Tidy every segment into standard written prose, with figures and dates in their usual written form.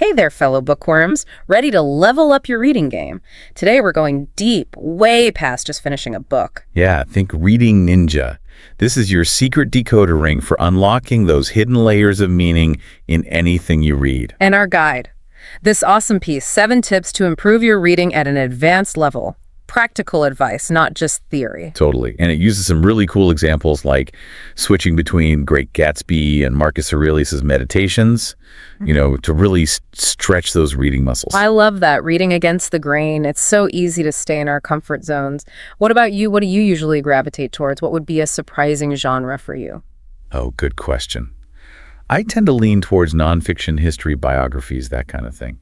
Hey there, fellow bookworms. Ready to level up your reading game? Today we're going deep, way past just finishing a book. Yeah, think Reading Ninja. This is your secret decoder ring for unlocking those hidden layers of meaning in anything you read. And our guide. This awesome piece, 7 tips to improve your reading at an advanced level. Practical advice, not just theory. Totally. And it uses some really cool examples like switching between Great Gatsby and Marcus Aurelius's Meditations, to really stretch those reading muscles. I love that, reading against the grain. It's so easy to stay in our comfort zones. What about you? What do you usually gravitate towards? What would be a surprising genre for you? Oh, good question. I tend to lean towards nonfiction, history, biographies, that kind of thing.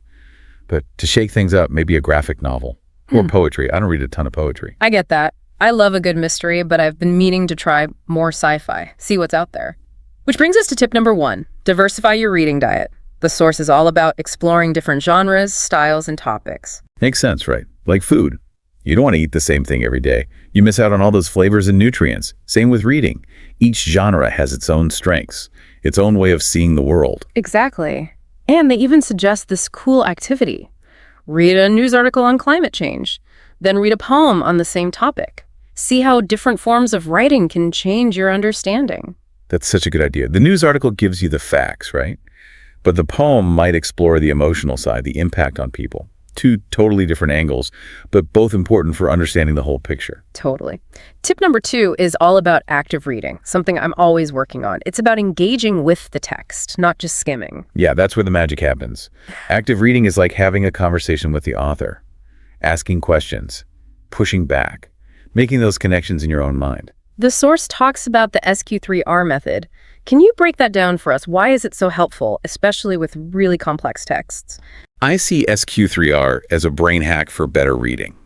But to shake things up, maybe a graphic novel. Or poetry. I don't read a ton of poetry. I get that. I love a good mystery, but I've been meaning to try more sci-fi, see what's out there. Which brings us to tip number 1, diversify your reading diet. The source is all about exploring different genres, styles, and topics. Makes sense, right? Like food. You don't want to eat the same thing every day. You miss out on all those flavors and nutrients. Same with reading. Each genre has its own strengths, its own way of seeing the world. Exactly. And they even suggest this cool activity. Read a news article on climate change, then read a poem on the same topic. See how different forms of writing can change your understanding. That's such a good idea. The news article gives you the facts, right? But the poem might explore the emotional side, the impact on people. 2 totally different angles, but both important for understanding the whole picture. Totally. Tip number 2 is all about active reading, something I'm always working on. It's about engaging with the text, not just skimming. Yeah, that's where the magic happens. Active reading is like having a conversation with the author, asking questions, pushing back, making those connections in your own mind. The source talks about the SQ3R method. Can you break that down for us? Why is it so helpful, especially with really complex texts? I see SQ3R as a brain hack for better reading.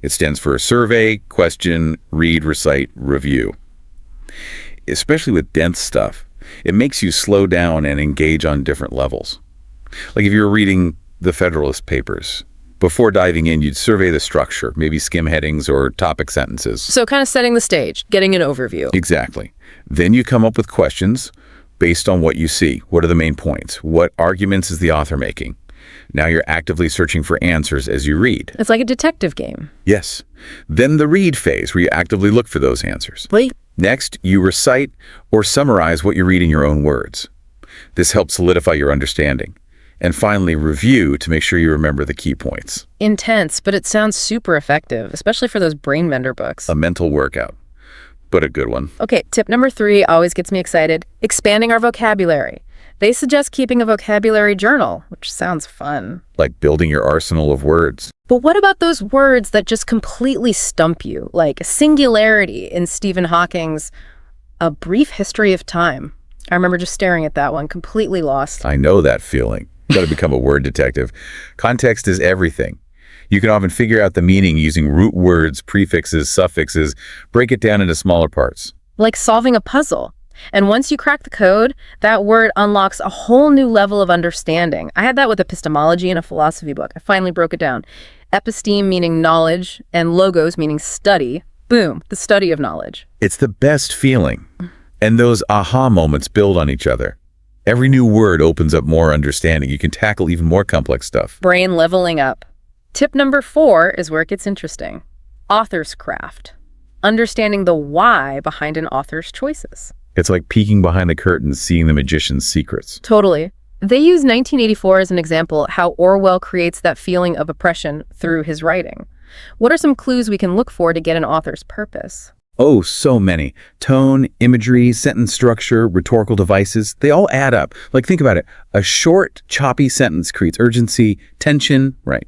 It stands for survey, question, read, recite, review. Especially with dense stuff, it makes you slow down and engage on different levels. Like if you were reading the Federalist Papers, before diving in, you'd survey the structure, maybe skim headings or topic sentences. So kind of setting the stage, getting an overview. Exactly. Then you come up with questions based on what you see. What are the main points? What arguments is the author making? Now you're actively searching for answers as you read. It's like a detective game. Yes. Then the read phase, where you actively look for those answers. Wait. Next, you recite or summarize what you read in your own words. This helps solidify your understanding. And finally, review to make sure you remember the key points. Intense, but it sounds super effective, especially for those brain bender books. A mental workout, but a good one. Okay, tip number 3 always gets me excited. Expanding our vocabulary. They suggest keeping a vocabulary journal, which sounds fun. Like building your arsenal of words. But what about those words that just completely stump you, like singularity in Stephen Hawking's A Brief History of Time? I remember just staring at that one, completely lost. I know that feeling. You got to become a word detective. Context is everything. You can often figure out the meaning using root words, prefixes, suffixes, break it down into smaller parts. Like solving a puzzle. And once you crack the code, that word unlocks a whole new level of understanding. I had that with epistemology in a philosophy book. I finally broke it down. Episteme meaning knowledge and logos meaning study. Boom, the study of knowledge. It's the best feeling. And those aha moments build on each other. Every new word opens up more understanding. You can tackle even more complex stuff. Brain leveling up. Tip number 4 is where it gets interesting. Author's craft. Understanding the why behind an author's choices. It's like peeking behind the curtain, seeing the magician's secrets. Totally. They use 1984 as an example how Orwell creates that feeling of oppression through his writing. What are some clues we can look for to get an author's purpose? Oh, so many. Tone, imagery, sentence structure, rhetorical devices, they all add up. Like, think about it. A short, choppy sentence creates urgency, tension, right?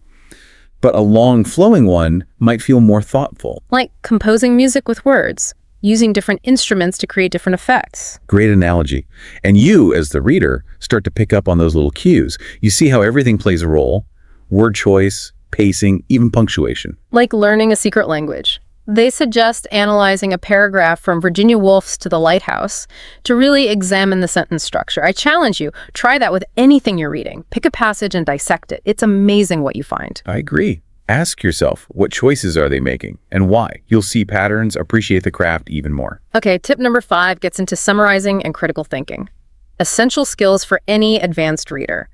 But a long, flowing one might feel more thoughtful. Like composing music with words. Using different instruments to create different effects. Great analogy. And you, as the reader, start to pick up on those little cues. You see how everything plays a role. Word choice, pacing, even punctuation. Like learning a secret language. They suggest analyzing a paragraph from Virginia Woolf's To the Lighthouse to really examine the sentence structure. I challenge you, try that with anything you're reading. Pick a passage and dissect it. It's amazing what you find. I agree. Ask yourself, what choices are they making and why? You'll see patterns, appreciate the craft even more. Okay, tip number 5 gets into summarizing and critical thinking. Essential skills for any advanced reader.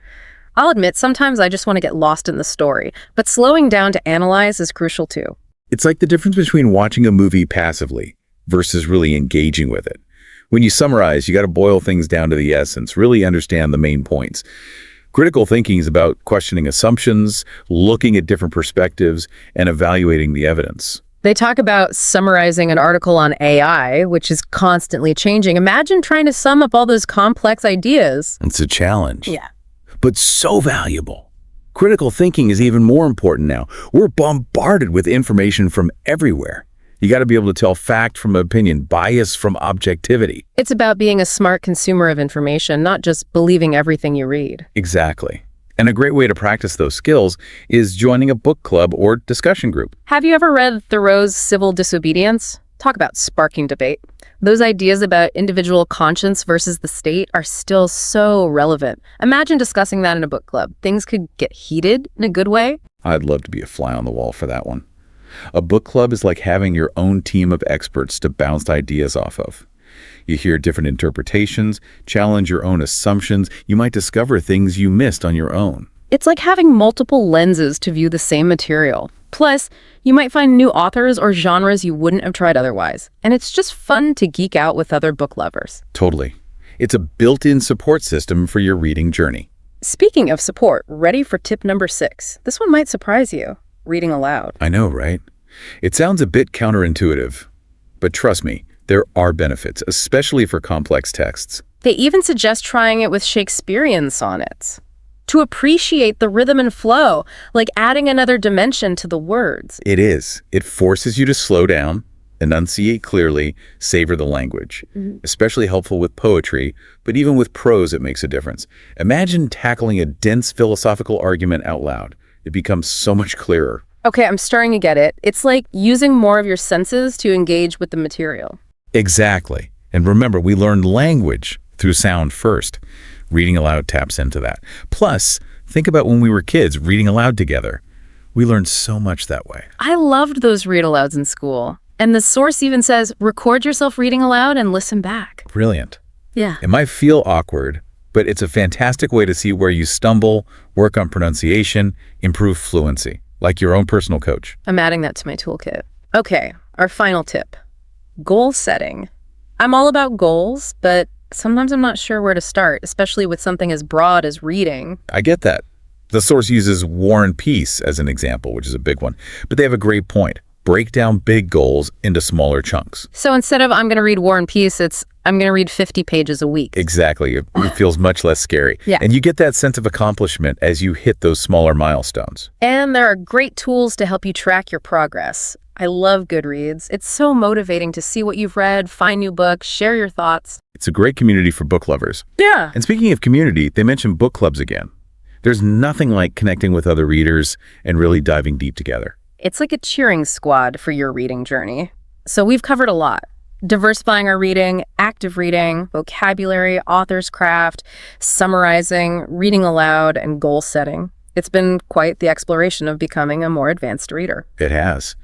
I'll admit, sometimes I just want to get lost in the story, but slowing down to analyze is crucial too. It's like the difference between watching a movie passively versus really engaging with it. When you summarize, you got to boil things down to the essence, really understand the main points. Critical thinking is about questioning assumptions, looking at different perspectives, and evaluating the evidence. They talk about summarizing an article on AI, which is constantly changing. Imagine trying to sum up all those complex ideas. It's a challenge. Yeah. But so valuable. Critical thinking is even more important now. We're bombarded with information from everywhere. You got to be able to tell fact from opinion, bias from objectivity. It's about being a smart consumer of information, not just believing everything you read. Exactly. And a great way to practice those skills is joining a book club or discussion group. Have you ever read Thoreau's Civil Disobedience? Talk about sparking debate. Those ideas about individual conscience versus the state are still so relevant. Imagine discussing that in a book club. Things could get heated in a good way. I'd love to be a fly on the wall for that one. A book club is like having your own team of experts to bounce ideas off of. You hear different interpretations, challenge your own assumptions. You might discover things you missed on your own. It's like having multiple lenses to view the same material. Plus, you might find new authors or genres you wouldn't have tried otherwise. And it's just fun to geek out with other book lovers. Totally. It's a built-in support system for your reading journey. Speaking of support, ready for tip number 6. This one might surprise you. Reading aloud. I know, right? It sounds a bit counterintuitive, but trust me, there are benefits, especially for complex texts. They even suggest trying it with Shakespearean sonnets to appreciate the rhythm and flow, like adding another dimension to the words. It is. It forces you to slow down, enunciate clearly, savor the language. Especially helpful with poetry, but even with prose it makes a difference. Imagine tackling a dense philosophical argument out loud. It becomes so much clearer. Okay, I'm starting to get it. It's like using more of your senses to engage with the material. Exactly. And remember, we learned language through sound first. Reading aloud taps into that. Plus, think about when we were kids reading aloud together. We learned so much that way. I loved those read alouds in school. And the source even says, record yourself reading aloud and listen back. Brilliant. Yeah. It might feel awkward, but it's a fantastic way to see where you stumble, work on pronunciation, improve fluency, like your own personal coach. I'm adding that to my toolkit. Okay, our final tip. Goal setting. I'm all about goals, but sometimes I'm not sure where to start, especially with something as broad as reading. I get that. The source uses War and Peace as an example, which is a big one. But they have a great point. Break down big goals into smaller chunks. So instead of I'm going to read War and Peace, it's I'm going to read 50 pages a week. Exactly. It feels much less scary. Yeah. And you get that sense of accomplishment as you hit those smaller milestones. And there are great tools to help you track your progress. I love Goodreads. It's so motivating to see what you've read, find new books, share your thoughts. It's a great community for book lovers. Yeah. And speaking of community, they mentioned book clubs again. There's nothing like connecting with other readers and really diving deep together. It's like a cheering squad for your reading journey. So we've covered a lot. Diversifying our reading, active reading, vocabulary, author's craft, summarizing, reading aloud, and goal setting. It's been quite the exploration of becoming a more advanced reader. It has.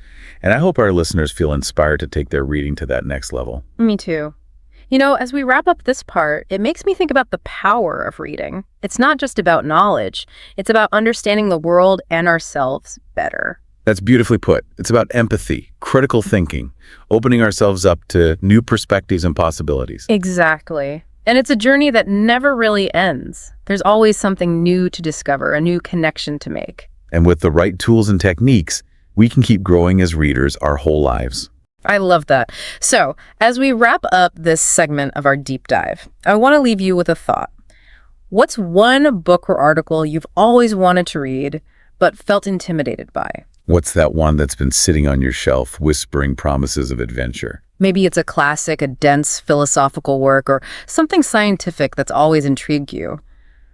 And I hope our listeners feel inspired to take their reading to that next level. Me too. You know, as we wrap up this part, it makes me think about the power of reading. It's not just about knowledge. It's about understanding the world and ourselves better. That's beautifully put. It's about empathy, critical thinking, opening ourselves up to new perspectives and possibilities. Exactly. And it's a journey that never really ends. There's always something new to discover, a new connection to make. And with the right tools and techniques, we can keep growing as readers our whole lives. I love that. So, as we wrap up this segment of our deep dive, I want to leave you with a thought. What's one book or article you've always wanted to read, but felt intimidated by? What's that one that's been sitting on your shelf, whispering promises of adventure? Maybe it's a classic, a dense philosophical work, or something scientific that's always intrigued you.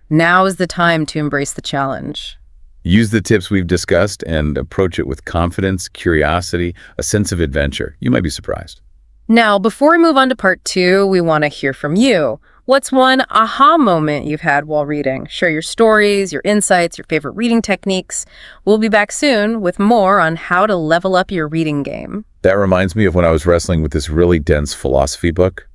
Now is the time to embrace the challenge. Use the tips we've discussed and approach it with confidence, curiosity, a sense of adventure. You might be surprised. Now, before we move on to part 2, we want to hear from you. What's one aha moment you've had while reading? Share your stories, your insights, your favorite reading techniques. We'll be back soon with more on how to level up your reading game. That reminds me of when I was wrestling with this really dense philosophy book,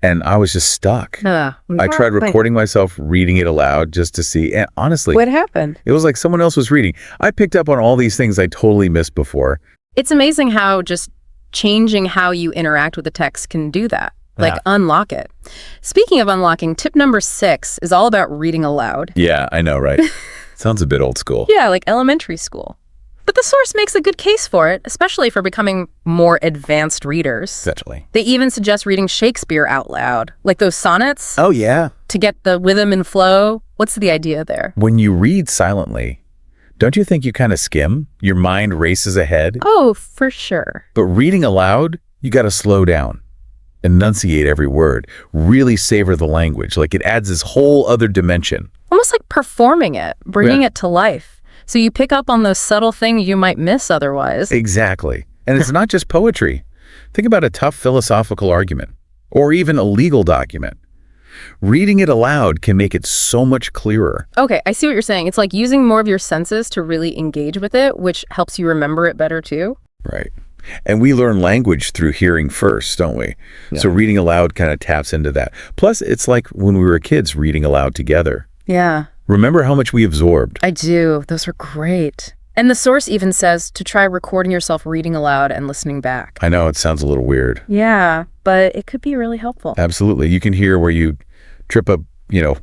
And I was just stuck. I tried recording myself reading it aloud just to see. And honestly, What happened? it was like someone else was reading. I picked up on all these things I totally missed before. It's amazing how just changing how you interact with the text can do that. Like unlock it. Speaking of unlocking, tip number 6 is all about reading aloud. Yeah, I know, right? Sounds a bit old school. Yeah, like elementary school. But the source makes a good case for it, especially for becoming more advanced readers. Essentially. They even suggest reading Shakespeare out loud, like those sonnets, Oh, yeah. to get the rhythm and flow. What's the idea there? When you read silently, don't you think you kind of skim? Your mind races ahead. Oh, for sure. But reading aloud, you got to slow down, enunciate every word, really savor the language. Like it adds this whole other dimension. Almost like performing it, bringing it to life. So you pick up on those subtle things you might miss otherwise. Exactly. And it's not just poetry. Think about a tough philosophical argument or even a legal document. Reading it aloud can make it so much clearer. Okay, I see what you're saying. It's like using more of your senses to really engage with it, which helps you remember it better too. Right. And we learn language through hearing first, don't we? Yeah. So reading aloud kind of taps into that. Plus, it's like when we were kids reading aloud together. Yeah. Remember how much we absorbed? I do. Those were great. And the source even says to try recording yourself reading aloud and listening back. I know it sounds a little weird. Yeah, but it could be really helpful. Absolutely. You can hear where you trip up,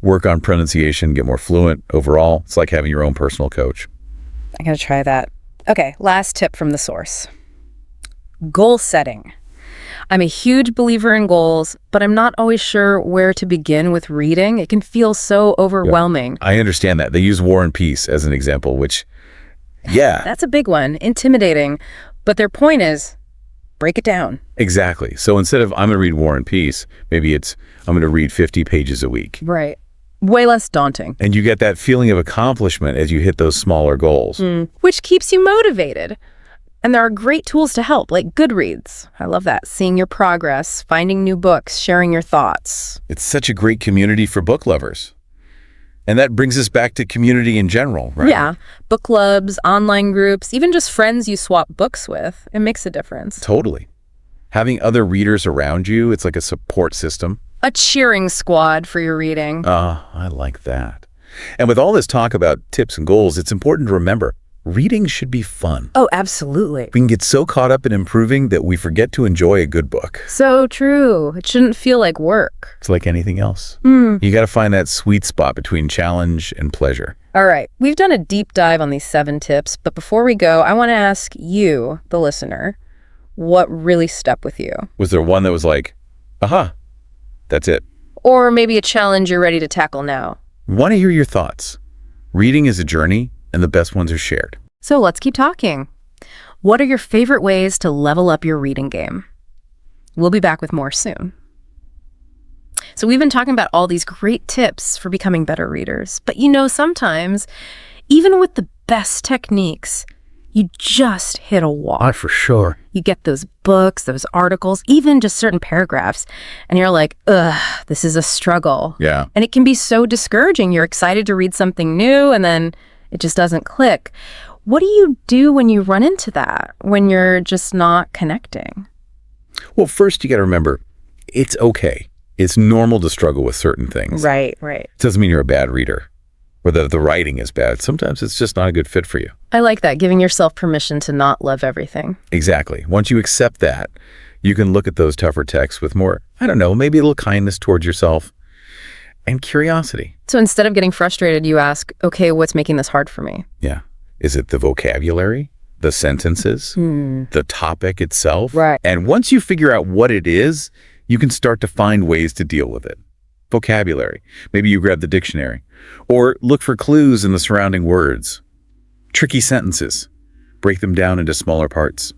work on pronunciation, get more fluent overall. It's like having your own personal coach. I'm going to try that. Okay, last tip from the source. Goal setting. I'm a huge believer in goals, but I'm not always sure where to begin with reading. It can feel so overwhelming. I understand that. They use War and Peace as an example, which, yeah. That's a big one, intimidating. But their point is, break it down. Exactly. So instead of I'm going to read War and Peace, maybe it's I'm going to read 50 pages a week. Right. Way less daunting. And you get that feeling of accomplishment as you hit those smaller goals. Which keeps you motivated. And there are great tools to help, like Goodreads. I love that. Seeing your progress, finding new books, sharing your thoughts. It's such a great community for book lovers. And that brings us back to community in general, right? Yeah. Book clubs, online groups, even just friends you swap books with. It makes a difference. Totally. Having other readers around you, it's like a support system. A cheering squad for your reading. I like that. And with all this talk about tips and goals, it's important to remember reading should be fun. Oh, absolutely. We can get so caught up in improving that we forget to enjoy a good book. So true. It shouldn't feel like work. It's like anything else. You got to find that sweet spot between challenge and pleasure. All right. We've done a deep dive on these 7 tips, but before we go, I want to ask you, the listener, what really stuck with you? Was there one that was like, aha, that's it? Or maybe a challenge you're ready to tackle now? I want to hear your thoughts. Reading is a journey, and the best ones are shared. So let's keep talking. What are your favorite ways to level up your reading game? We'll be back with more soon. So we've been talking about all these great tips for becoming better readers. But sometimes, even with the best techniques, you just hit a wall. For sure. You get those books, those articles, even just certain paragraphs, and you're like, ugh, this is a struggle. Yeah. And it can be so discouraging. You're excited to read something new, and then it just doesn't click. What do you do when you run into that, when you're just not connecting? Well, first you got to remember, it's okay. It's normal to struggle with certain things. Right. It doesn't mean you're a bad reader or that the writing is bad. Sometimes it's just not a good fit for you. I like that, giving yourself permission to not love everything. Exactly. Once you accept that, you can look at those tougher texts with more, maybe a little kindness towards yourself and curiosity. So instead of getting frustrated, you ask, okay, what's making this hard for me? Yeah. Is it the vocabulary, the sentences, the topic itself? Right. And once you figure out what it is, you can start to find ways to deal with it. Vocabulary. Maybe you grab the dictionary or look for clues in the surrounding words. Tricky sentences. Break them down into smaller parts.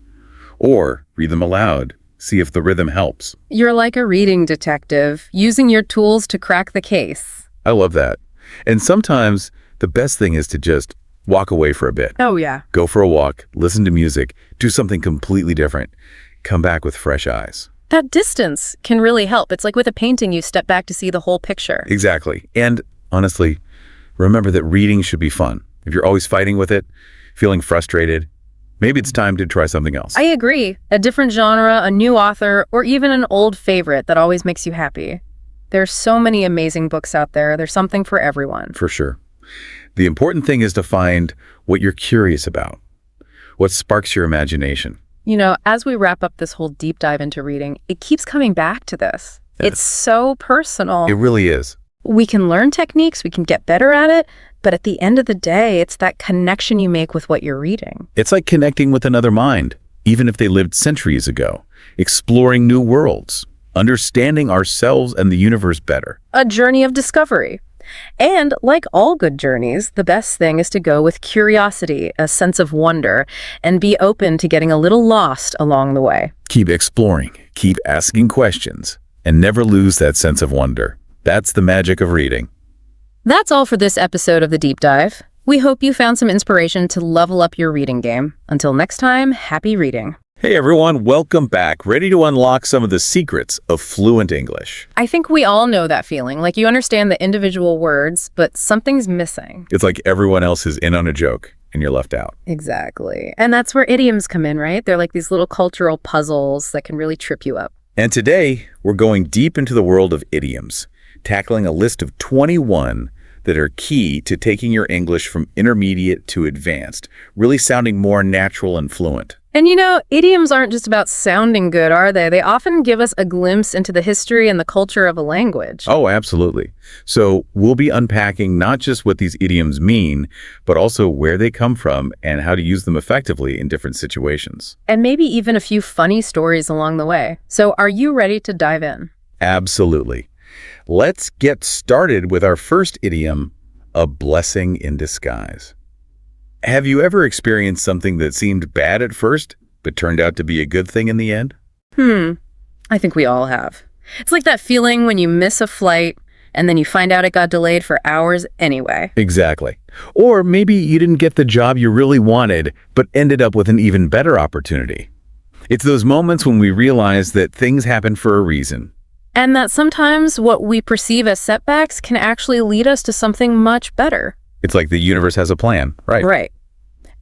Or read them aloud. See if the rhythm helps. You're like a reading detective, using your tools to crack the case. I love that. And sometimes the best thing is to just walk away for a bit. Oh, yeah. Go for a walk, listen to music, do something completely different. Come back with fresh eyes. That distance can really help. It's like with a painting, you step back to see the whole picture. Exactly. And honestly, remember that reading should be fun. If you're always fighting with it, feeling frustrated, Maybe it's time to try something else. I agree. A different genre, a new author, or even an old favorite that always makes you happy. There's so many amazing books out there. There's something for everyone. For sure. The important thing is to find what you're curious about, what sparks your imagination. You know, as we wrap up this whole deep dive into reading, it keeps coming back to this. It's so personal. It really is. We can learn techniques, we can get better at it, but at the end of the day, it's that connection you make with what you're reading. It's like connecting with another mind, even if they lived centuries ago, exploring new worlds, understanding ourselves and the universe better. A journey of discovery. And like all good journeys, the best thing is to go with curiosity, a sense of wonder, and be open to getting a little lost along the way. Keep exploring, keep asking questions, and never lose that sense of wonder. That's the magic of reading. That's all for this episode of The Deep Dive. We hope you found some inspiration to level up your reading game. Until next time, happy reading. Hey everyone, welcome back. Ready to unlock some of the secrets of fluent English. I think we all know that feeling, like you understand the individual words, but something's missing. It's like everyone else is in on a joke and you're left out. Exactly. And that's where idioms come in, right? They're like these little cultural puzzles that can really trip you up. And today, we're going deep into the world of idioms, tackling a list of 21 that are key to taking your English from intermediate to advanced, really sounding more natural and fluent. And you know, idioms aren't just about sounding good, are they? They often give us a glimpse into the history and the culture of a language. Oh, absolutely. So we'll be unpacking not just what these idioms mean, but also where they come from and how to use them effectively in different situations. And maybe even a few funny stories along the way. So are you ready to dive in? Absolutely. Let's get started with our first idiom, a blessing in disguise. Have you ever experienced something that seemed bad at first, but turned out to be a good thing in the end? I think we all have. It's like that feeling when you miss a flight and then you find out it got delayed for hours anyway. Exactly. Or maybe you didn't get the job you really wanted, but ended up with an even better opportunity. It's those moments when we realize that things happen for a reason. And that sometimes what we perceive as setbacks can actually lead us to something much better. It's like the universe has a plan, right? Right.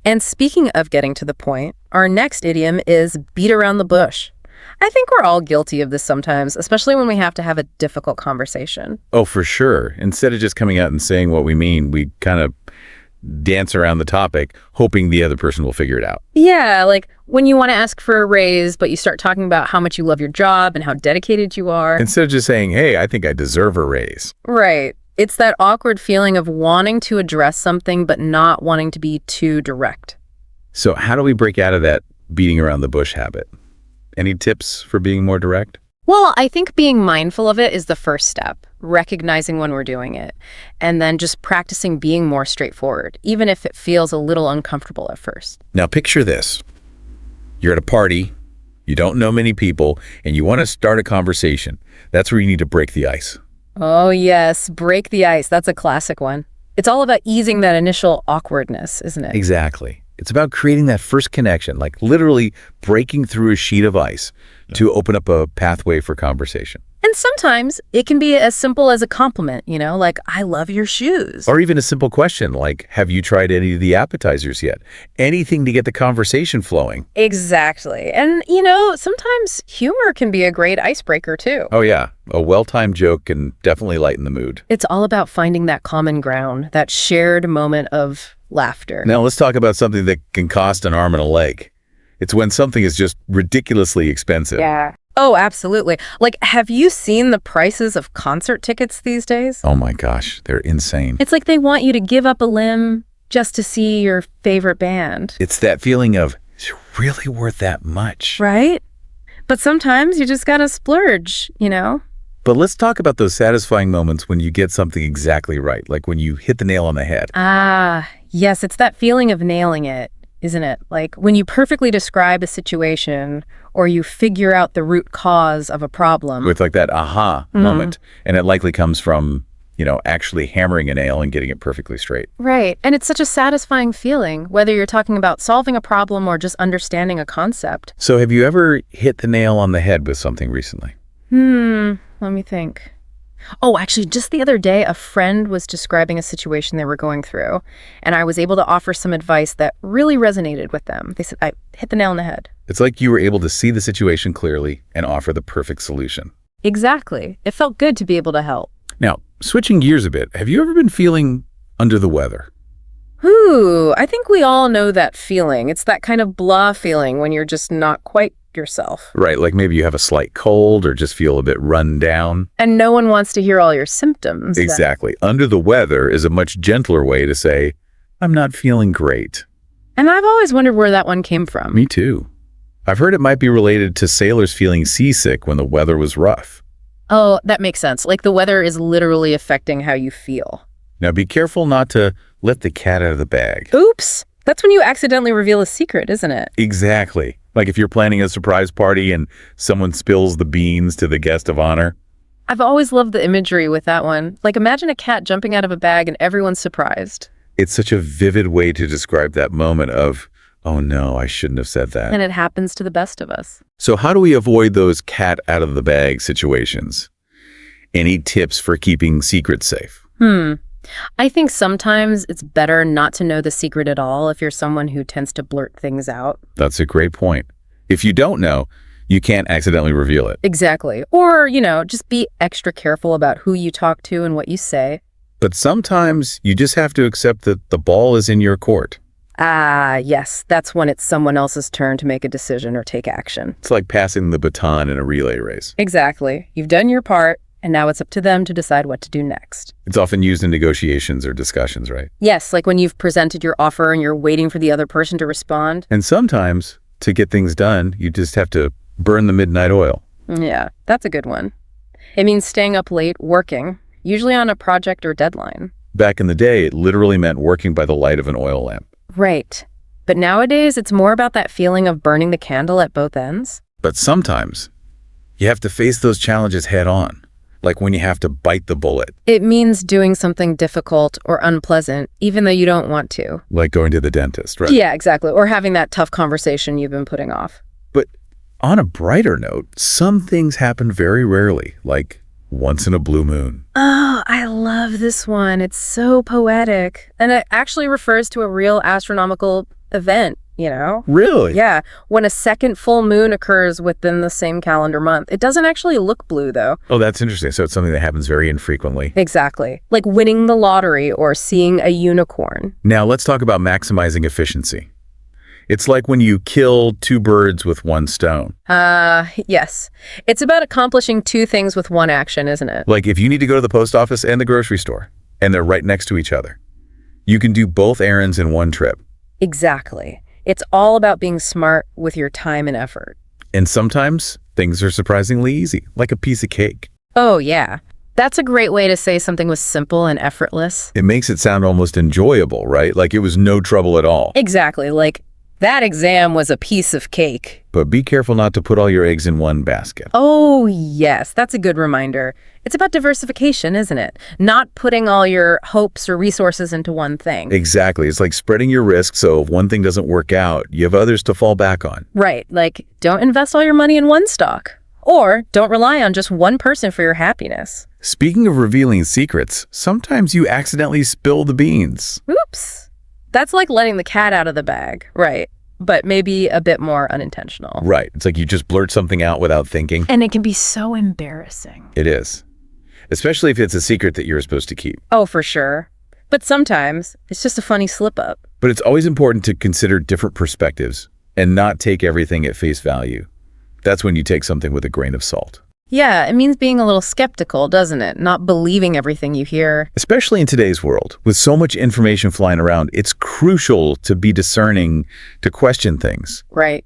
And speaking of getting to the point, our next idiom is beat around the bush. I think we're all guilty of this sometimes, especially when we have to have a difficult conversation. Oh, for sure. Instead of just coming out and saying what we mean, we kind of dance around the topic, hoping the other person will figure it out. Yeah, like when you want to ask for a raise, but you start talking about how much you love your job and how dedicated you are. Instead of just saying, hey, I think I deserve a raise. Right. It's that awkward feeling of wanting to address something, but not wanting to be too direct. So how do we break out of that beating around the bush habit? Any tips for being more direct? Well, I think being mindful of it is the first step, recognizing when we're doing it, and then just practicing being more straightforward, even if it feels a little uncomfortable at first. Now picture this. You're at a party, you don't know many people, and you want to start a conversation. That's where you need to break the ice. Oh yes, break the ice. That's a classic one. It's all about easing that initial awkwardness, isn't it? Exactly. It's about creating that first connection, like literally breaking through a sheet of ice to open up a pathway for conversation. And sometimes it can be as simple as a compliment, you know, like, I love your shoes. Or even a simple question like, have you tried any of the appetizers yet? Anything to get the conversation flowing. Exactly. And, you know, sometimes humor can be a great icebreaker, too. Oh, yeah. A well-timed joke can definitely lighten the mood. It's all about finding that common ground, that shared moment of laughter. Now, let's talk about something that can cost an arm and a leg. It's when something is just ridiculously expensive. Yeah. Oh, absolutely. Like, have you seen the prices of concert tickets these days? Oh my gosh, they're insane. It's like they want you to give up a limb just to see your favorite band. It's that feeling of, it's really worth that much. Right? But sometimes you just gotta splurge, you know? But let's talk about those satisfying moments when you get something exactly right, like when you hit the nail on the head. Ah, yes, it's that feeling of nailing it, isn't it? Like when you perfectly describe a situation or you figure out the root cause of a problem. With like that aha moment. And it likely comes from, you know, actually hammering a nail and getting it perfectly straight. Right. And it's such a satisfying feeling, whether you're talking about solving a problem or just understanding a concept. So have you ever hit the nail on the head with something recently? Let me think. Oh, actually, just the other day, a friend was describing a situation they were going through, and I was able to offer some advice that really resonated with them. They said, I hit the nail on the head. It's like you were able to see the situation clearly and offer the perfect solution. Exactly. It felt good to be able to help. Now, switching gears a bit, have you ever been feeling under the weather? Ooh, I think we all know that feeling. It's that kind of blah feeling when you're just not quite yourself. Right, like maybe you have a slight cold or just feel a bit run down. And no one wants to hear all your symptoms. Exactly. Under the weather is a much gentler way to say, I'm not feeling great. And I've always wondered where that one came from. Me too. I've heard it might be related to sailors feeling seasick when the weather was rough. Oh, that makes sense. Like the weather is literally affecting how you feel. Now be careful not to let the cat out of the bag. Oops. That's when you accidentally reveal a secret, isn't it? Exactly. Like if you're planning a surprise party and someone spills the beans to the guest of honor. I've always loved the imagery with that one. Like imagine a cat jumping out of a bag and everyone's surprised. It's such a vivid way to describe that moment of, oh no, I shouldn't have said that. And it happens to the best of us. So how do we avoid those cat out of the bag situations? Any tips for keeping secrets safe? I think sometimes it's better not to know the secret at all if you're someone who tends to blurt things out. That's a great point. If you don't know, you can't accidentally reveal it. Exactly. Or, just be extra careful about who you talk to and what you say. But sometimes you just have to accept that the ball is in your court. Ah, yes. That's when it's someone else's turn to make a decision or take action. It's like passing the baton in a relay race. Exactly. You've done your part, and now it's up to them to decide what to do next. It's often used in negotiations or discussions, right? Yes, like when you've presented your offer and you're waiting for the other person to respond. And sometimes, to get things done, you just have to burn the midnight oil. Yeah, that's a good one. It means staying up late, working, usually on a project or deadline. Back in the day, it literally meant working by the light of an oil lamp. Right. But nowadays, it's more about that feeling of burning the candle at both ends. But sometimes, you have to face those challenges head on. Like when you have to bite the bullet. It means doing something difficult or unpleasant, even though you don't want to. Like going to the dentist, right? Yeah, exactly. Or having that tough conversation you've been putting off. But on a brighter note, some things happen very rarely, like once in a blue moon. Oh, I love this one. It's so poetic. And it actually refers to a real astronomical event, Really? Yeah, when a second full moon occurs within the same calendar month. It doesn't actually look blue, though. Oh, that's interesting. So it's something that happens very infrequently. Exactly. Like winning the lottery or seeing a unicorn. Now, let's talk about maximizing efficiency. It's like when you kill two birds with one stone. Yes. It's about accomplishing two things with one action, isn't it? Like if you need to go to the post office and the grocery store, and they're right next to each other, you can do both errands in one trip. Exactly. It's all about being smart with your time and effort. And sometimes things are surprisingly easy, like a piece of cake. Oh, yeah. That's a great way to say something was simple and effortless. It makes it sound almost enjoyable, right? Like it was no trouble at all. Exactly. Like, that exam was a piece of cake. But be careful not to put all your eggs in one basket. Oh, yes. That's a good reminder. It's about diversification, isn't it? Not putting all your hopes or resources into one thing. Exactly. It's like spreading your risk so if one thing doesn't work out, you have others to fall back on. Right. Like, don't invest all your money in one stock. Or don't rely on just one person for your happiness. Speaking of revealing secrets, sometimes you accidentally spill the beans. Oops. That's like letting the cat out of the bag. Right. But maybe a bit more unintentional. Right. It's like you just blurt something out without thinking. And it can be so embarrassing. It is. Especially if it's a secret that you're supposed to keep. Oh, for sure. But sometimes it's just a funny slip-up. But it's always important to consider different perspectives and not take everything at face value. That's when you take something with a grain of salt. Yeah, it means being a little skeptical, doesn't it? Not believing everything you hear. Especially in today's world, with so much information flying around, it's crucial to be discerning, to question things. Right.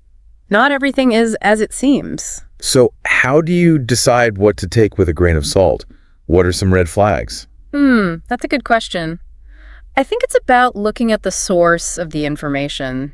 Not everything is as it seems. So how do you decide what to take with a grain of salt? What are some red flags? That's a good question. I think it's about looking at the source of the information,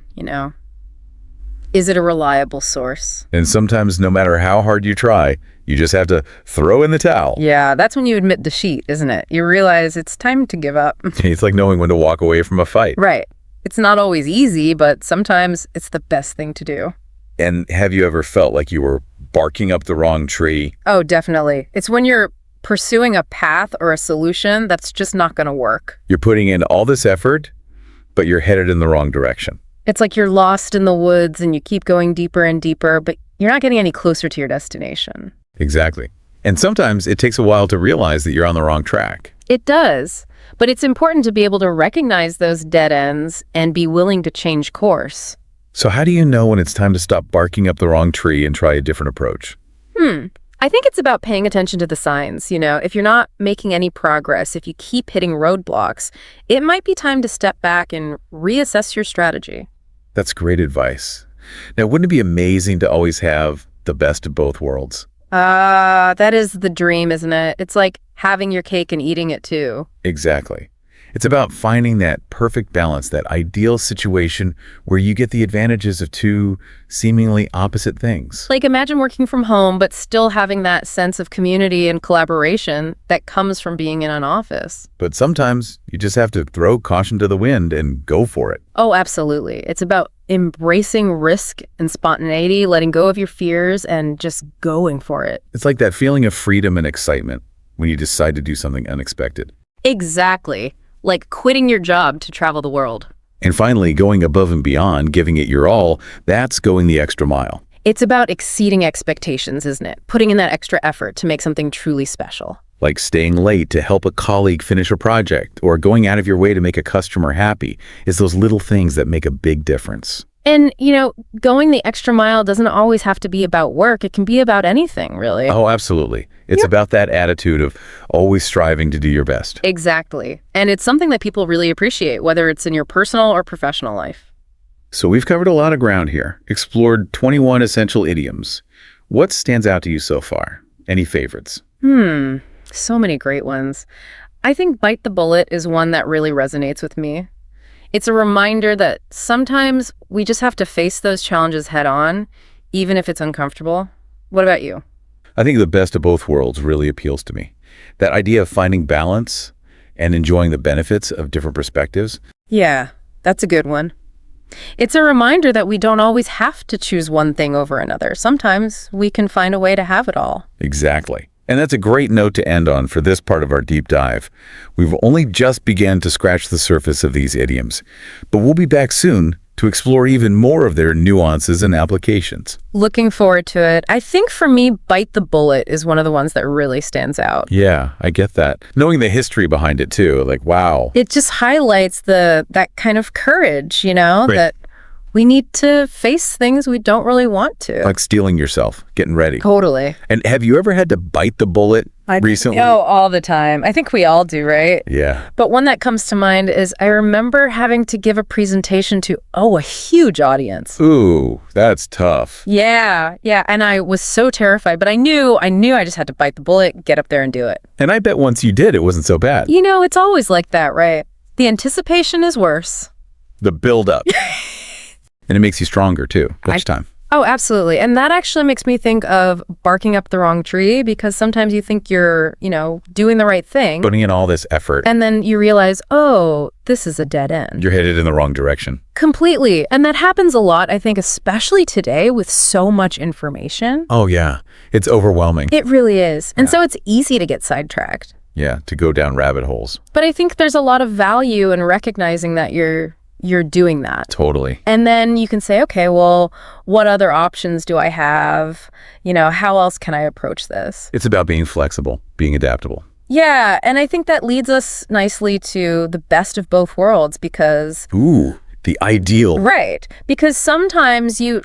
Is it a reliable source? And sometimes, no matter how hard you try, you just have to throw in the towel. Yeah, that's when you admit defeat, isn't it? You realize it's time to give up. It's like knowing when to walk away from a fight. Right. It's not always easy, but sometimes it's the best thing to do. And have you ever felt like you were barking up the wrong tree? Oh, definitely. It's when you're pursuing a path or a solution that's just not going to work. You're putting in all this effort, but you're headed in the wrong direction. It's like you're lost in the woods and you keep going deeper and deeper, but you're not getting any closer to your destination. Exactly. And sometimes it takes a while to realize that you're on the wrong track. It does, but it's important to be able to recognize those dead ends and be willing to change course. So how do you know when it's time to stop barking up the wrong tree and try a different approach? I think it's about paying attention to the signs. If you're not making any progress, if you keep hitting roadblocks, it might be time to step back and reassess your strategy. That's great advice. Now, wouldn't it be amazing to always have the best of both worlds? That is the dream, isn't it? It's like having your cake and eating it too. Exactly. It's about finding that perfect balance, that ideal situation where you get the advantages of two seemingly opposite things. Like imagine working from home, but still having that sense of community and collaboration that comes from being in an office. But sometimes you just have to throw caution to the wind and go for it. Oh, absolutely. It's about embracing risk and spontaneity, letting go of your fears and just going for it. It's like that feeling of freedom and excitement when you decide to do something unexpected. Exactly. Like quitting your job to travel the world. And finally, going above and beyond, giving it your all, that's going the extra mile. It's about exceeding expectations, isn't it? Putting in that extra effort to make something truly special. Like staying late to help a colleague finish a project or going out of your way to make a customer happy. It's those little things that make a big difference. And, going the extra mile doesn't always have to be about work. It can be about anything, really. Oh, absolutely. It's about that attitude of always striving to do your best. Exactly. And it's something that people really appreciate, whether it's in your personal or professional life. So we've covered a lot of ground here, explored 21 essential idioms. What stands out to you so far? Any favorites? So many great ones. I think bite the bullet is one that really resonates with me. It's a reminder that sometimes we just have to face those challenges head on, even if it's uncomfortable. What about you? I think the best of both worlds really appeals to me. That idea of finding balance and enjoying the benefits of different perspectives. Yeah, that's a good one. It's a reminder that we don't always have to choose one thing over another. Sometimes we can find a way to have it all. Exactly. And that's a great note to end on for this part of our deep dive. We've only just begun to scratch the surface of these idioms, but we'll be back soon to explore even more of their nuances and applications. Looking forward to it. I think for me, bite the bullet is one of the ones that really stands out. Yeah, I get that. Knowing the history behind it too, like, wow. It just highlights that kind of courage, Right. that we need to face things we don't really want to. Like steeling yourself, getting ready. Totally. And have you ever had to bite the bullet recently? Oh, all the time. I think we all do, right? Yeah. But one that comes to mind is I remember having to give a presentation to, a huge audience. Ooh, that's tough. Yeah. And I was so terrified, but I knew I just had to bite the bullet, get up there and do it. And I bet once you did, it wasn't so bad. It's always like that, right? The anticipation is worse. The build-up. And it makes you stronger too, each time. Oh, absolutely. And that actually makes me think of barking up the wrong tree, because sometimes you think you're, doing the right thing. Putting in all this effort. And then you realize, this is a dead end. You're headed in the wrong direction. Completely. And that happens a lot, I think, especially today with so much information. Oh, yeah. It's overwhelming. It really is. And so it's easy to get sidetracked. Yeah, to go down rabbit holes. But I think there's a lot of value in recognizing that you're doing that. Totally. And then you can say, okay, well, what other options do I have? How else can I approach this? It's about being flexible, being adaptable. Yeah, and I think that leads us nicely to the best of both worlds, because... Ooh, the ideal. Right. Because sometimes you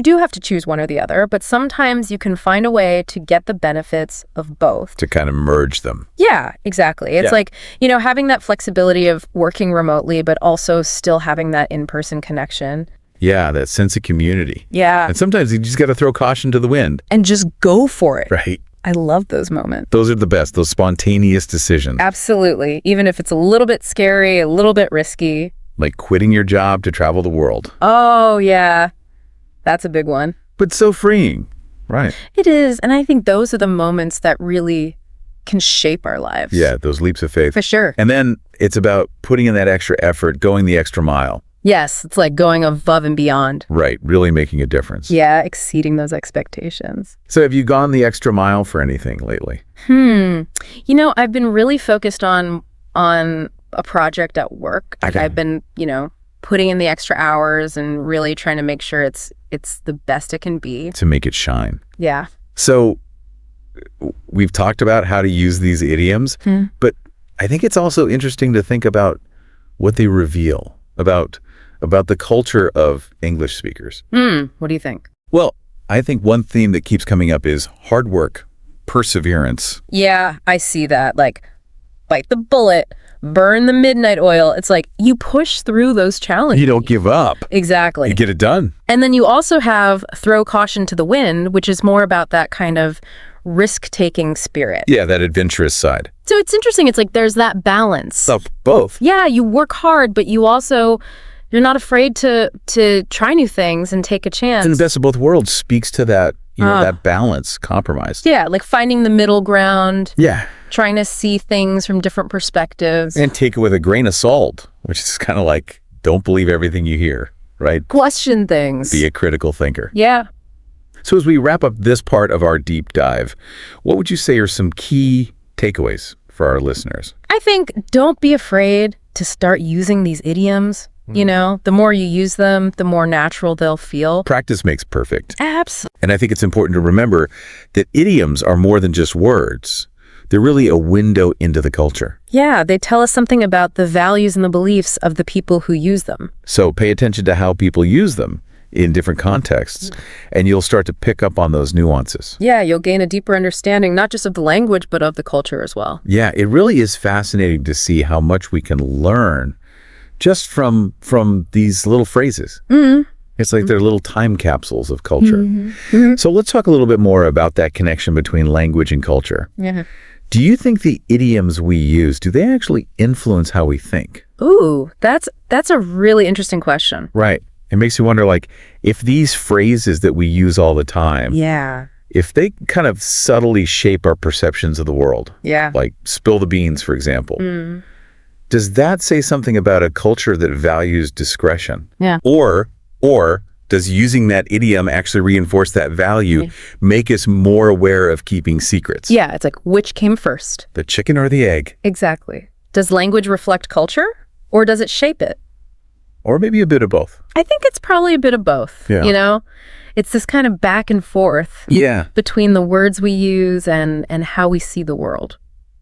do have to choose one or the other, but sometimes you can find a way to get the benefits of both. To kind of merge them. Yeah, exactly. It's like, having that flexibility of working remotely, but also still having that in-person connection. Yeah, that sense of community. Yeah. And sometimes you just got to throw caution to the wind. And just go for it. Right. I love those moments. Those are the best, those spontaneous decisions. Absolutely. Even if it's a little bit scary, a little bit risky. Like quitting your job to travel the world. Oh, yeah. That's a big one. But so freeing. Right. It is. And I think those are the moments that really can shape our lives. Yeah, those leaps of faith. For sure. And then it's about putting in that extra effort, going the extra mile. Yes, it's like going above and beyond. Right, really making a difference. Yeah, exceeding those expectations. So have you gone the extra mile for anything lately? I've been really focused on a project at work. Like Okay. I've been, putting in the extra hours and really trying to make sure it's the best it can be. To make it shine. Yeah. So we've talked about how to use these idioms, but I think it's also interesting to think about what they reveal about the culture of English speakers. What do you think? Well, I think one theme that keeps coming up is hard work, perseverance. Yeah, I see that. Like, bite the bullet, burn the midnight oil. It's like you push through those challenges. You don't give up. Exactly. You get it done. And then you also have throw caution to the wind, which is more about that kind of risk-taking spirit. Yeah, that adventurous side. So it's interesting. It's like there's that balance. Of both. Yeah, you work hard, but you're not afraid to try new things and take a chance. And the best of both worlds speaks to that, that balance, compromise. Yeah, like finding the middle ground, Yeah. trying to see things from different perspectives. And take it with a grain of salt, which is kind of like, don't believe everything you hear, right? Question things. Be a critical thinker. Yeah. So as we wrap up this part of our deep dive, what would you say are some key takeaways for our listeners? I think don't be afraid to start using these idioms. The more you use them, the more natural they'll feel. Practice makes perfect. Absolutely. And I think it's important to remember that idioms are more than just words. They're really a window into the culture. Yeah, they tell us something about the values and the beliefs of the people who use them. So pay attention to how people use them in different contexts, and you'll start to pick up on those nuances. Yeah, you'll gain a deeper understanding, not just of the language, but of the culture as well. Yeah, it really is fascinating to see how much we can learn just from these little phrases. It's like they're little time capsules of culture. So let's talk a little bit more about that connection between language and culture. Yeah. Do you think the idioms we use, do they actually influence how we think? Ooh, that's a really interesting question. Right. It makes you wonder, like, if these phrases that we use all the time, Yeah. if they kind of subtly shape our perceptions of the world, Yeah. like spill the beans, for example, does that say something about a culture that values discretion? Yeah. Or does using that idiom actually reinforce that value, make us more aware of keeping secrets? Yeah, it's like, which came first? The chicken or the egg? Exactly. Does language reflect culture, or does it shape it? Or maybe a bit of both. I think it's probably a bit of both. Yeah. It's this kind of back and forth Yeah. between the words we use and how we see the world.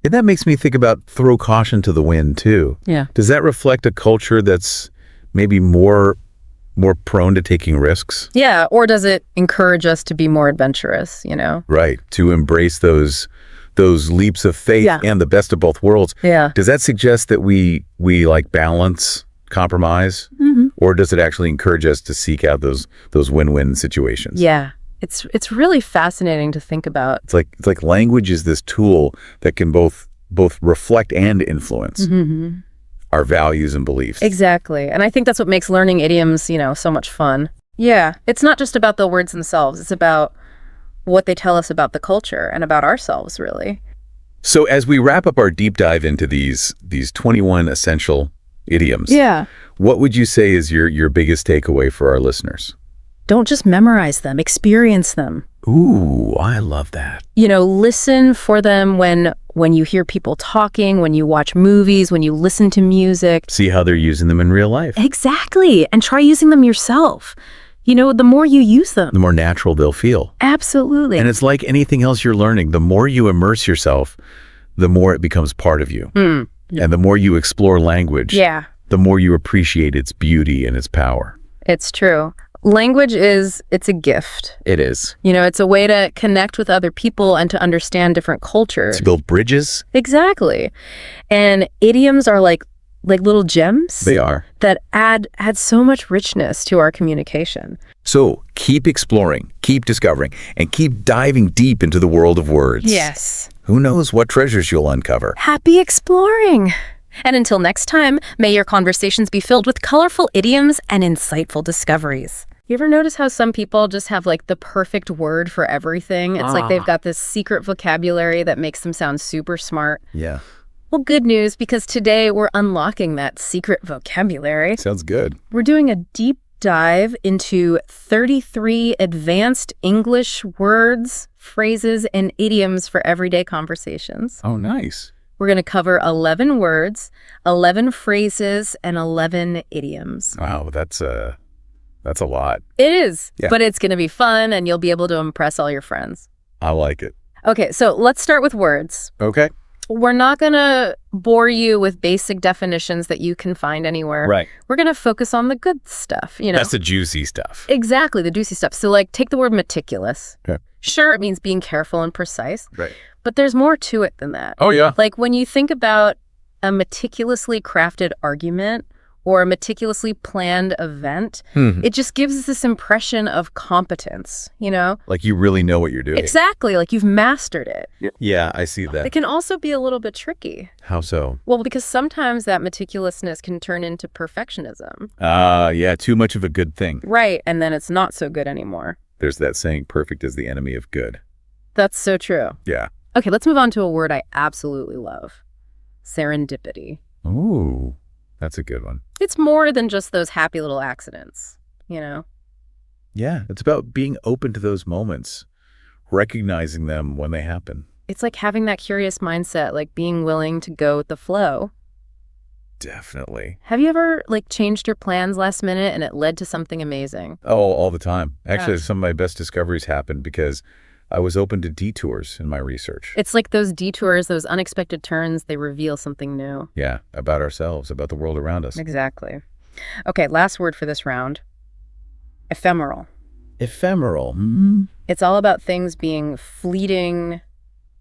And that makes me think about throw caution to the wind, too. Yeah. Does that reflect a culture that's maybe more prone to taking risks? Yeah, or does it encourage us to be more adventurous, Right. To embrace those leaps of faith and the best of both worlds. Yeah. Does that suggest that we like balance, compromise? Or does it actually encourage us to seek out those win-win situations? Yeah. It's really fascinating to think about. It's like language is this tool that can both reflect and influence our values and beliefs. Exactly. And I think that's what makes learning idioms, so much fun. Yeah. It's not just about the words themselves. It's about what they tell us about the culture and about ourselves, really. So as we wrap up our deep dive into these 21 essential idioms, what would you say is your biggest takeaway for our listeners? Don't just memorize them, experience them. Ooh, I love that. Listen for them when you hear people talking, when you watch movies, when you listen to music. See how they're using them in real life. Exactly. And try using them yourself. The more you use them. The more natural they'll feel. Absolutely. And it's like anything else you're learning. The more you immerse yourself, the more it becomes part of you. And the more you explore language, the more you appreciate its beauty and its power. It's true. Language it's a gift. It is. It's a way to connect with other people and to understand different cultures. To build bridges. Exactly. And idioms are like little gems. They are. That add so much richness to our communication. So keep exploring, keep discovering, and keep diving deep into the world of words. Yes. Who knows what treasures you'll uncover. Happy exploring. And until next time, may your conversations be filled with colorful idioms and insightful discoveries. You ever notice how some people just have like the perfect word for everything? It's like they've got this secret vocabulary that makes them sound super smart. Yeah. Well, good news, because today we're unlocking that secret vocabulary. Sounds good. We're doing a deep dive into 33 advanced English words, phrases, and idioms for everyday conversations. Oh, nice. We're going to cover 11 words, 11 phrases, and 11 idioms. Wow, that's a lot. It is, Yeah. but it's going to be fun, and you'll be able to impress all your friends. I like it. Okay, so let's start with words. Okay. We're not going to bore you with basic definitions that you can find anywhere. Right. We're going to focus on the good stuff, you know. That's the juicy stuff. Exactly, the juicy stuff. So, like, take the word meticulous. Okay. Sure, it means being careful and precise, Right. but there's more to it than that. Oh, yeah. Like, when you think about a meticulously crafted argument or a meticulously planned event, it just gives us this impression of competence, you know? Like you really know what you're doing. Exactly, like you've mastered it. Yeah, I see that. It can also be a little bit tricky. How so? Well, because sometimes that meticulousness can turn into perfectionism. Yeah, too much of a good thing. Right, and then it's not so good anymore. There's that saying, perfect is the enemy of good. That's so true. Yeah. Okay, let's move on to a word I absolutely love. Serendipity. Ooh, that's a good one. It's more than just those happy little accidents, you know? Yeah, it's about being open to those moments, recognizing them when they happen. It's like having that curious mindset, like being willing to go with the flow. Definitely. Have you ever, like, changed your plans last minute and it led to something amazing? Oh, all the time. Actually, Yeah. some of my best discoveries happened because I was open to detours in my research. It's like those detours, those unexpected turns, they reveal something new. Yeah, about ourselves, about the world around us. Exactly. Okay, last word for this round. Ephemeral. Ephemeral. It's all about things being fleeting,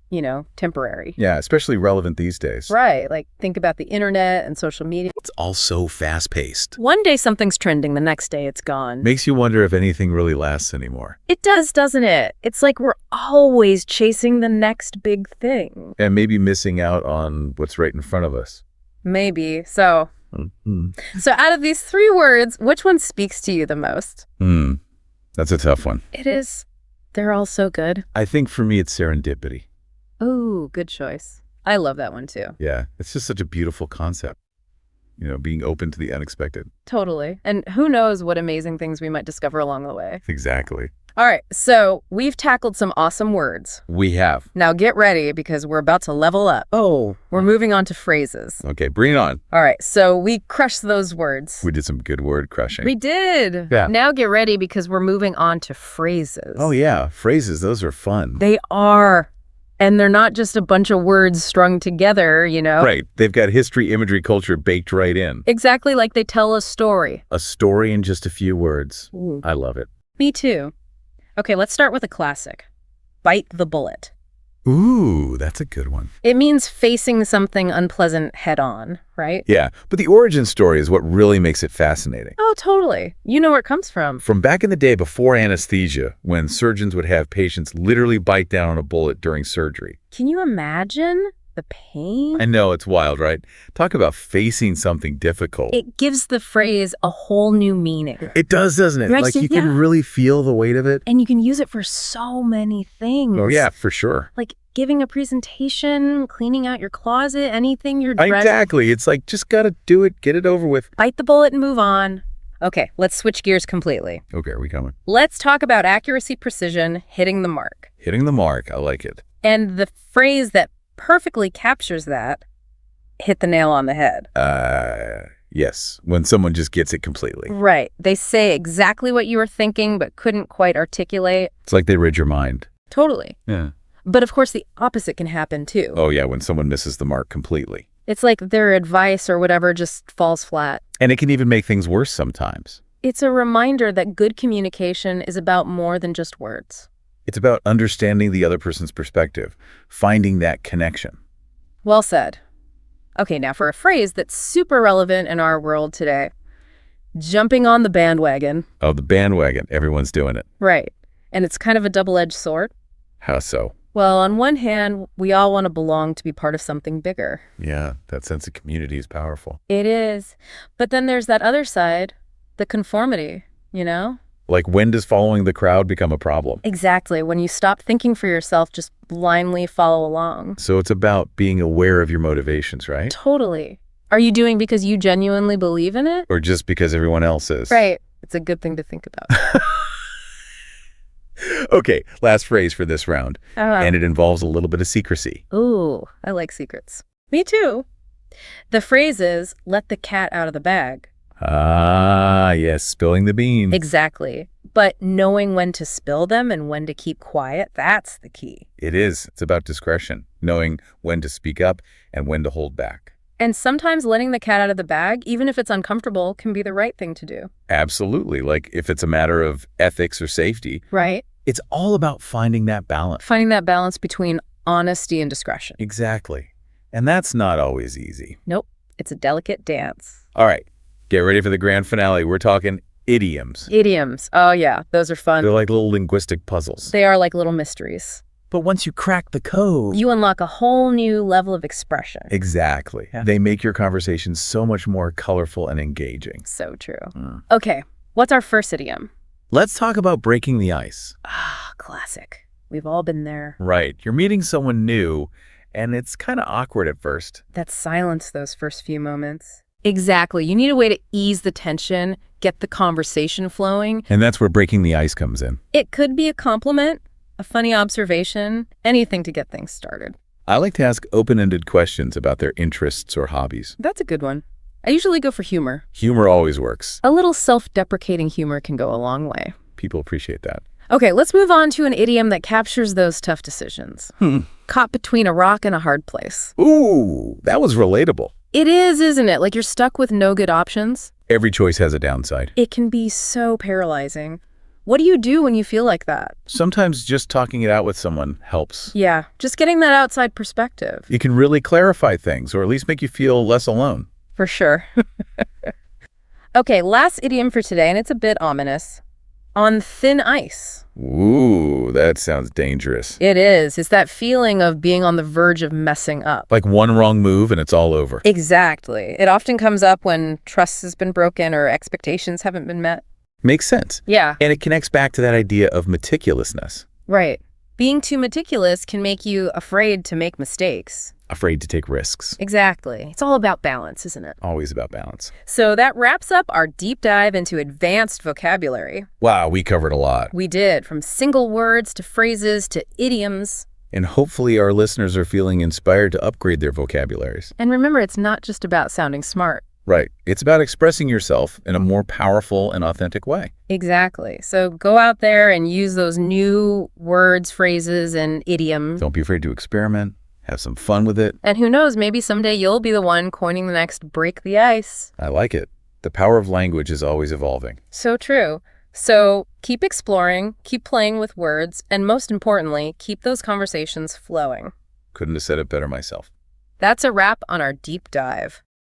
you know, temporary. Yeah, especially relevant these days. Right, like think about the internet and social media. It's all so fast-paced. One day something's trending, the next day it's gone. Makes you wonder if anything really lasts anymore. It does, doesn't it? It's like we're always chasing the next big thing. And maybe missing out on what's right in front of us. Maybe. So out of these 3 words, which one speaks to you the most? That's a tough one. It is. They're all so good. I think for me, it's serendipity. Oh, good choice. I love that one too. Yeah, it's just such a beautiful concept. You know, being open to the unexpected. Totally. And who knows what amazing things we might discover along the way. Exactly. All right, so we've tackled some awesome words. We have. Now get ready because we're about to level up. Oh. We're moving on to phrases. Okay, bring it on. All right, so we crushed those words. We did some good word crushing. We did. Yeah. Now get ready because we're moving on to phrases. Oh, yeah. Phrases, those are fun. They are. And they're not just a bunch of words strung together, you know? Right. They've got history, imagery, culture baked right in. Exactly like they tell a story. A story in just a few words. Ooh. I love it. Me too. Okay, let's start with a classic. Bite the bullet. Ooh, that's a good one. It means facing something unpleasant head on, right? Yeah, but the origin story is what really makes it fascinating. Oh, totally. You know where it comes from. From back in the day before anesthesia, when surgeons would have patients literally bite down on a bullet during surgery. Can you imagine the pain? I know, it's wild, right? Talk about facing something difficult. It gives the phrase a whole new meaning. It does, doesn't it? Right, Like so- you can yeah. really feel the weight of it. And you can use it for so many things. Oh, yeah, for sure. Like giving a presentation, cleaning out your closet, anything you're dressed. Exactly. It's like, just got to do it, get it over with. Bite the bullet and move on. Okay, let's switch gears completely. Okay, are we coming? Let's talk about accuracy, precision, hitting the mark. Hitting the mark. I like it. And the phrase that perfectly captures that, hit the nail on the head. Yes, when someone just gets it completely. Right. They say exactly what you were thinking but couldn't quite articulate. It's like they read your mind. Totally. Yeah. But of course, the opposite can happen too. Oh, yeah, when someone misses the mark completely. It's like their advice or whatever just falls flat. And it can even make things worse sometimes. It's a reminder that good communication is about more than just words. It's about understanding the other person's perspective, finding that connection. Well said. Okay, now for a phrase that's super relevant in our world today. Jumping on the bandwagon. Oh, the bandwagon. Everyone's doing it. Right. And it's kind of a double-edged sword. How so? Well, on one hand, we all want to belong to be part of something bigger. Yeah, that sense of community is powerful. It is. But then there's that other side, the conformity, you know? Like, when does following the crowd become a problem? Exactly. When you stop thinking for yourself, just blindly follow along. So it's about being aware of your motivations, right? Totally. Are you doing because you genuinely believe in it? Or just because everyone else is? Right. It's a good thing to think about. Okay, last phrase for this round. And it involves a little bit of secrecy. Ooh, I like secrets. Me too. The phrase is, let the cat out of the bag. Ah, yes, spilling the beans. Exactly. But knowing when to spill them and when to keep quiet, that's the key. It is. It's about discretion, knowing when to speak up and when to hold back. And sometimes letting the cat out of the bag, even if it's uncomfortable, can be the right thing to do. Absolutely. Like, if it's a matter of ethics or safety, Right. it's all about finding that balance. Finding that balance between honesty and discretion. Exactly. And that's not always easy. Nope. It's a delicate dance. All right, get ready for the grand finale. We're talking idioms. Idioms. Oh, yeah. Those are fun. They're like little linguistic puzzles. They are like little mysteries. But once you crack the code... You unlock a whole new level of expression. Exactly. Yeah. They make your conversation so much more colorful and engaging. So true. Okay, what's our first idiom? Let's talk about breaking the ice. Ah, classic. We've all been there. Right. You're meeting someone new, and it's kind of awkward at first. That silence those first few moments. Exactly. You need a way to ease the tension, get the conversation flowing. And that's where breaking the ice comes in. It could be a compliment, a funny observation, anything to get things started. I like to ask open-ended questions about their interests or hobbies. That's a good one. I usually go for humor. Humor always works. A little self-deprecating humor can go a long way. People appreciate that. Okay, let's move on to an idiom that captures those tough decisions. Caught between a rock and a hard place. Ooh, that was relatable. It is, isn't it? Like you're stuck with no good options. Every choice has a downside. It can be so paralyzing. What do you do when you feel like that? Sometimes just talking it out with someone helps. Yeah, just getting that outside perspective. It can really clarify things, or at least make you feel less alone. For sure. Okay, last idiom for today, and it's a bit ominous. On thin ice. Ooh, that sounds dangerous. It is. It's that feeling of being on the verge of messing up. Like one wrong move and it's all over. Exactly. It often comes up when trust has been broken or expectations haven't been met. Makes sense. Yeah. And it connects back to that idea of meticulousness. Right. Being too meticulous can make you afraid to make mistakes. Afraid to take risks. Exactly. It's all about balance, isn't it? Always about balance. So that wraps up our deep dive into advanced vocabulary. Wow, we covered a lot. We did, from single words to phrases to idioms. And hopefully our listeners are feeling inspired to upgrade their vocabularies. And remember, it's not just about sounding smart. Right. It's about expressing yourself in a more powerful and authentic way. Exactly. So go out there and use those new words, phrases, and idioms. Don't be afraid to experiment. Have some fun with it. And who knows, maybe someday you'll be the one coining the next break the ice. I like it. The power of language is always evolving. So true. So keep exploring, keep playing with words, and most importantly, keep those conversations flowing. Couldn't have said it better myself. That's a wrap on our deep dive.